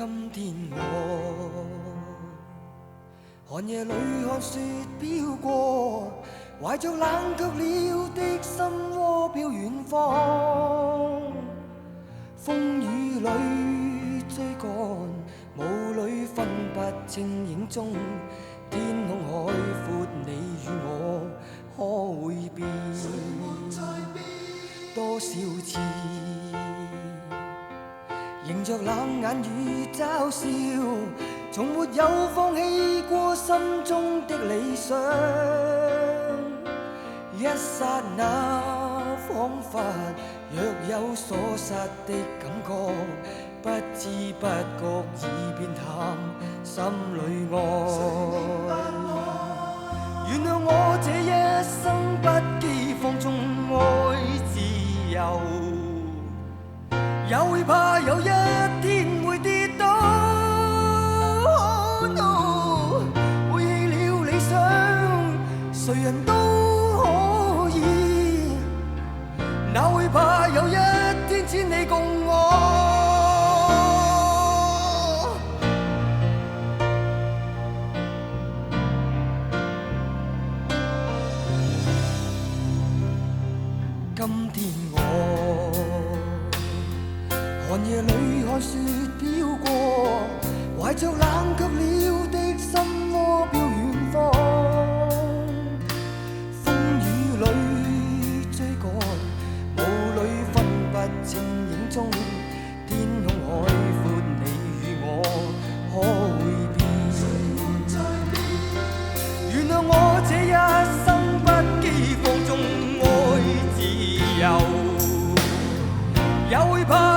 今天我寒夜裏看雪飄過，懷着冷卻了的心窩飄遠方。風雨裏追趕，霧裏分不清影蹤。天空海闊，你與我可會變？多少次迎着冷眼與嘲笑，從沒有放棄過心中的理想。一剎那彷彿若有所失的感覺，不知不覺已變淡心裏愛。原諒我這一生不羈放縱愛自由，也會怕有一天會跌倒。Oh no， 背棄了理想，誰人都可以，哪會怕有一天千里共我。今天我寒夜裏看雪飄過，懷着冷卻了的心窩飄遠方。風雨裏追趕，霧裏分不清影蹤。天空海闊，你與我可會變？原諒我這一生不羈放縱愛自由，也會怕